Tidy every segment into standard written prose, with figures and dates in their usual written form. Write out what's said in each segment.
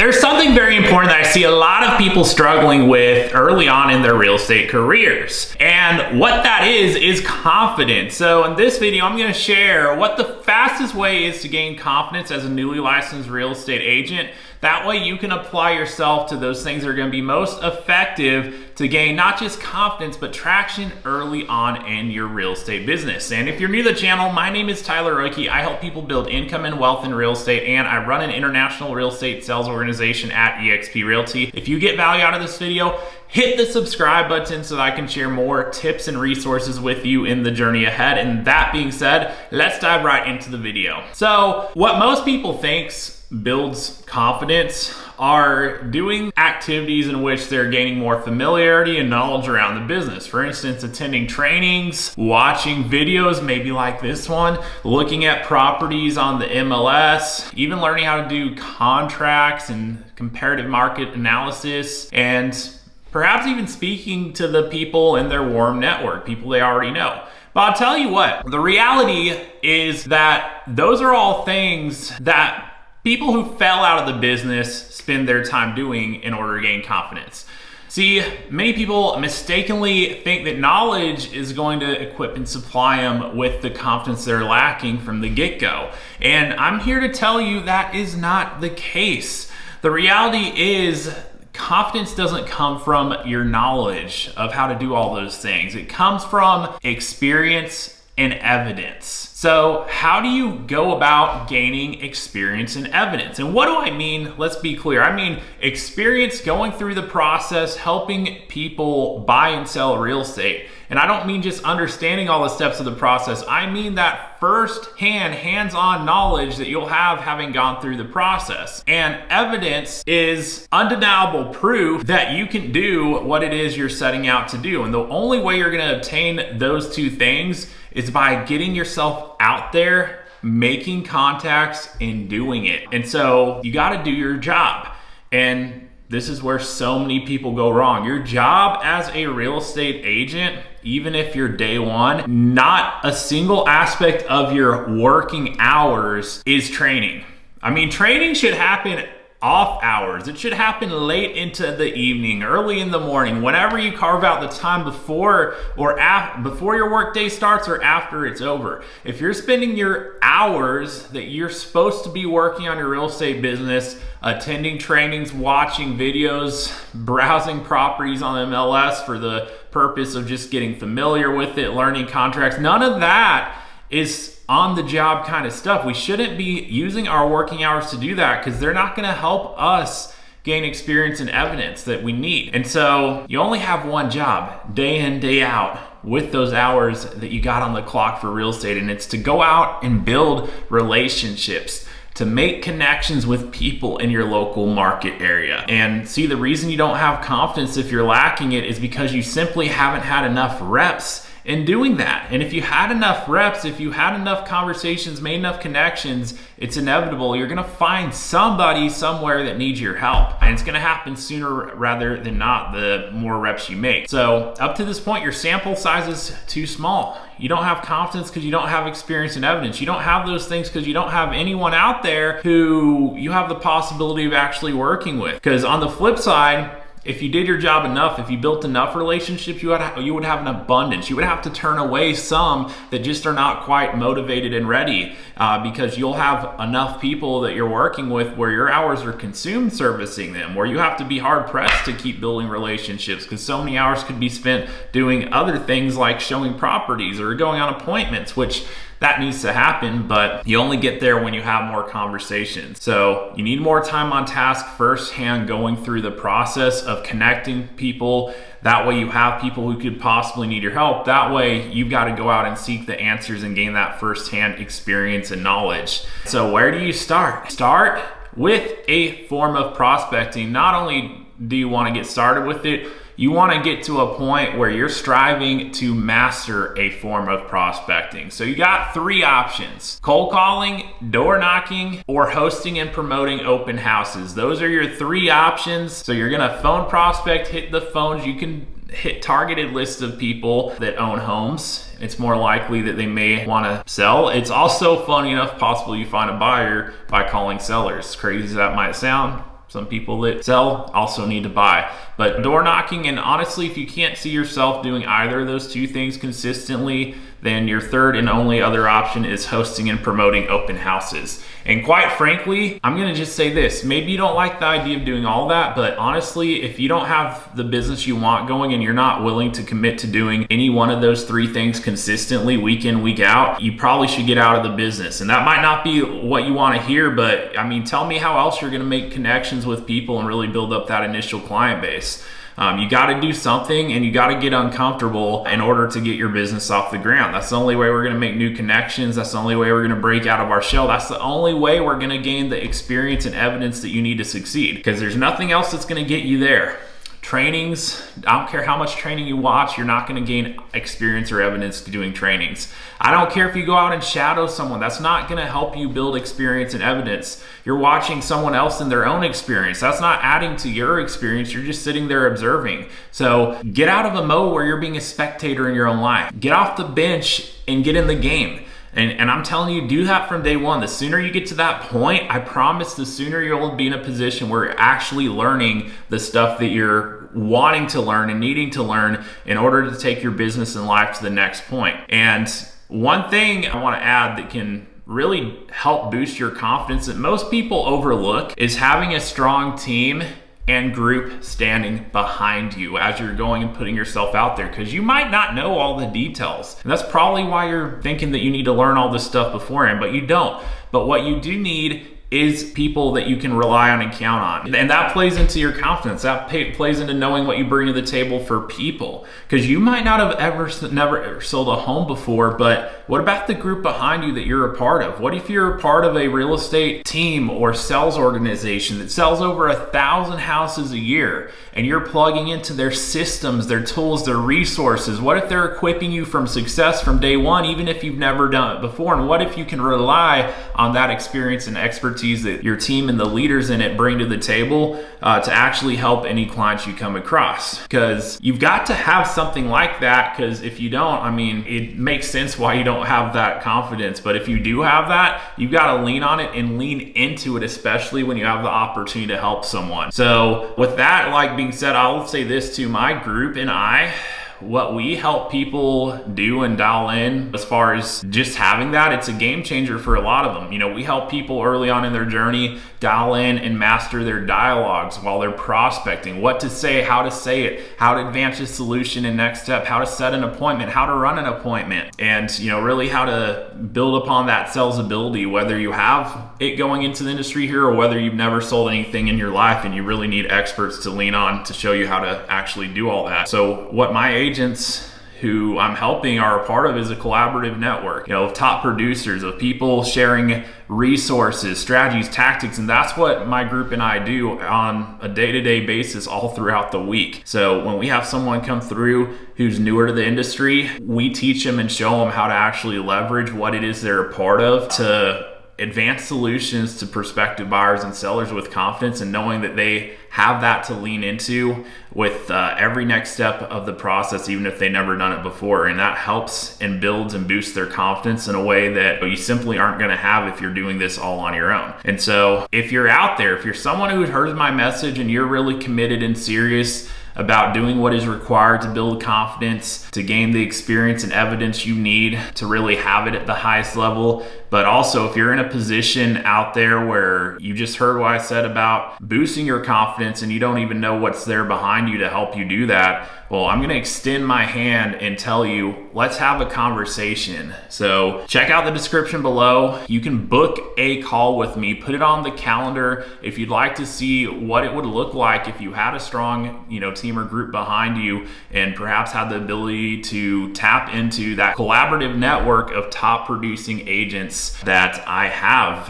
There's something very important that I see a lot of people struggling with early on in their real estate careers. And what that is confidence. So in this video, I'm going to share what the fastest way is to gain confidence as a newly licensed real estate agent. That way you can apply yourself to those things that are going to be most effective to gain not just confidence, but traction early on in your real estate business. And if you're new to the channel, my name is Tyler Roicki. I help people build income and wealth in real estate, and I run an international real estate sales organization at eXp Realty. If you get value out of this video, hit the subscribe button so that I can share more tips and resources with you in the journey ahead. And that being said, let's dive right into the video. So what most people thinks builds confidence are doing activities in which they're gaining more familiarity and knowledge around the business. For instance, attending trainings, watching videos, maybe like this one, looking at properties on the MLS, even learning how to do contracts and comparative market analysis, and perhaps even speaking to the people in their warm network, people they already know. But I'll tell you what, the reality is that those are all things that people who fell out of the business spend their time doing in order to gain confidence. See, many people mistakenly think that knowledge is going to equip and supply them with the confidence they're lacking from the get-go. And I'm here to tell you that is not the case. The reality is confidence doesn't come from your knowledge of how to do all those things. It comes from experience and evidence. So how do you go about gaining experience and evidence? And what do I mean? Let's be clear. I mean experience going through the process, helping people buy and sell real estate. And I don't mean just understanding all the steps of the process. I mean that first-hand, hands-on knowledge that you'll have having gone through the process. And evidence is undeniable proof that you can do what it is you're setting out to do. And the only way you're going to obtain those two things is by getting yourself out there, making contacts, and doing it. And so you got to do your job. And this is where so many people go wrong. Your job as a real estate agent, even if you're day one, not a single aspect of your working hours is training. I mean, training should happen off hours. It should happen late into the evening, early in the morning, whenever you carve out the time before or before your workday starts or after it's over. If you're spending your hours that you're supposed to be working on your real estate business, attending trainings, watching videos, browsing properties on MLS for the purpose of just getting familiar with it, learning contracts, none of that is on the job kind of stuff. We shouldn't be using our working hours to do that because they're not going to help us gain experience and evidence that we need. And so you only have one job day in, day out with those hours that you got on the clock for real estate. And it's to go out and build relationships, to make connections with people in your local market area. And see, the reason you don't have confidence if you're lacking it is because you simply haven't had enough reps in doing that. And if you had enough reps, if you had enough conversations, made enough connections, it's inevitable. You're gonna find somebody somewhere that needs your help. And it's gonna happen sooner rather than not, the more reps you make. So up to this point, your sample size is too small. You don't have confidence because you don't have experience and evidence. You don't have those things because you don't have anyone out there who you have the possibility of actually working with. Because on the flip side, if you did your job enough, if you built enough relationships, you would have an abundance. You would have to turn away some that just are not quite motivated and ready because you'll have enough people that you're working with where your hours are consumed servicing them, where you have to be hard pressed to keep building relationships because so many hours could be spent doing other things like showing properties or going on appointments, which that needs to happen, but you only get there when you have more conversations. So you need more time on task firsthand going through the process of connecting people. That way you have people who could possibly need your help. That way you've got to go out and seek the answers and gain that firsthand experience and knowledge. So where do you start? Start with a form of prospecting. Not only do you want to get started with it, you want to get to a point where you're striving to master a form of prospecting. So you got three options: cold calling, door knocking, or hosting and promoting open houses. Those are your three options. So you're gonna phone prospect, hit the phones. You can hit targeted lists of people that own homes. It's more likely that they may want to sell. It's also funny enough possible you find a buyer by calling sellers. Crazy as that might sound, Some people that sell also need to buy. But door knocking, and honestly, if you can't see yourself doing either of those two things consistently, then your third and only other option is hosting and promoting open houses. And quite frankly, I'm gonna just say this, maybe you don't like the idea of doing all that, but honestly, if you don't have the business you want going and you're not willing to commit to doing any one of those three things consistently, week in, week out, you probably should get out of the business. And that might not be what you wanna hear, but I mean, tell me how else you're gonna make connections with people and really build up that initial client base. You got to do something, and you got to get uncomfortable in order to get your business off the ground. That's the only way we're going to make new connections. That's the only way we're going to break out of our shell. That's the only way we're going to gain the experience and evidence that you need to succeed, because there's nothing else that's going to get you there. Trainings, I don't care how much training you watch, you're not going to gain experience or evidence doing trainings. I don't care if you go out and shadow someone, that's not going to help you build experience and evidence. You're watching someone else in their own experience. That's not adding to your experience, you're just sitting there observing. So get out of a mode where you're being a spectator in your own life. Get off the bench and get in the game. And I'm telling you, do that from day one. The sooner you get to that point, I promise the sooner you'll be in a position where you're actually learning the stuff that you're wanting to learn and needing to learn in order to take your business and life to the next point. And one thing I want to add that can really help boost your confidence that most people overlook is having a strong team and group standing behind you as you're going and putting yourself out there, because you might not know all the details. And that's probably why you're thinking that you need to learn all this stuff beforehand, but you don't. But what you do need is people that you can rely on and count on. And that plays into your confidence. That plays into knowing what you bring to the table for people. Because you might not have never sold a home before, but what about the group behind you that you're a part of? What if you're a part of a real estate team or sales organization that sells over 1,000 houses a year, and you're plugging into their systems, their tools, their resources? What if they're equipping you from success from day one, even if you've never done it before? And what if you can rely on that experience and expertise that your team and the leaders in it bring to the table to actually help any clients you come across? Because you've got to have something like that, because if you don't, I mean, it makes sense why you don't have that confidence. But if you do have that, you've got to lean on it and lean into it, especially when you have the opportunity to help someone. So with that like being said, I'll say this to my group and I, what we help people do and dial in as far as just having that, it's a game changer for a lot of them. You know, we help people early on in their journey dial in and master their dialogues while they're prospecting, what to say, how to say it, how to advance a solution and next step, how to set an appointment, how to run an appointment, and you know, really how to build upon that sales ability, whether you have it going into the industry here or whether you've never sold anything in your life and you really need experts to lean on to show you how to actually do all that. So what my agents who I'm helping are a part of is a collaborative network, you know, of top producers, of people sharing resources, strategies, tactics, and that's what my group and I do on a day-to-day basis all throughout the week. So when we have someone come through who's newer to the industry, we teach them and show them how to actually leverage what it is they're a part of to advanced solutions to prospective buyers and sellers with confidence, and knowing that they have that to lean into with every next step of the process, even if they've never done it before. And that helps and builds and boosts their confidence in a way that you simply aren't going to have if you're doing this all on your own. And so if you're out there, if you're someone who heard my message and you're really committed and serious about doing what is required to build confidence, to gain the experience and evidence you need to really have it at the highest level. But also, if you're in a position out there where you just heard what I said about boosting your confidence and you don't even know what's there behind you to help you do that, well, I'm gonna extend my hand and tell you, let's have a conversation. So check out the description below. You can book a call with me, put it on the calendar if you'd like to see what it would look like if you had a strong, team or group behind you, and perhaps had the ability to tap into that collaborative network of top producing agents that I have,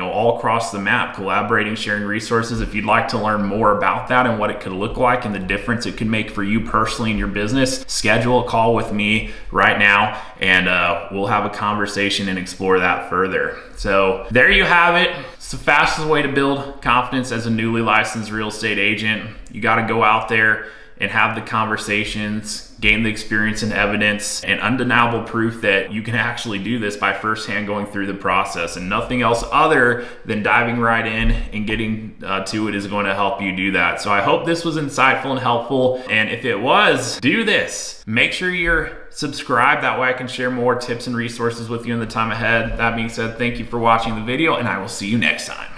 all across the map, collaborating, sharing resources. If you'd like to learn more about that and what it could look like and the difference it could make for you personally in your business, schedule a call with me right now, and we'll have a conversation and explore that further. So there you have it. It's the fastest way to build confidence as a newly licensed real estate agent. You got to go out there and have the conversations, gain the experience and evidence and undeniable proof that you can actually do this by firsthand going through the process, and nothing else other than diving right in and getting to it is going to help you do that. So I hope this was insightful and helpful, and if it was, do this. Make sure you're subscribed, that way I can share more tips and resources with you in the time ahead. That being said, thank you for watching the video, and I will see you next time.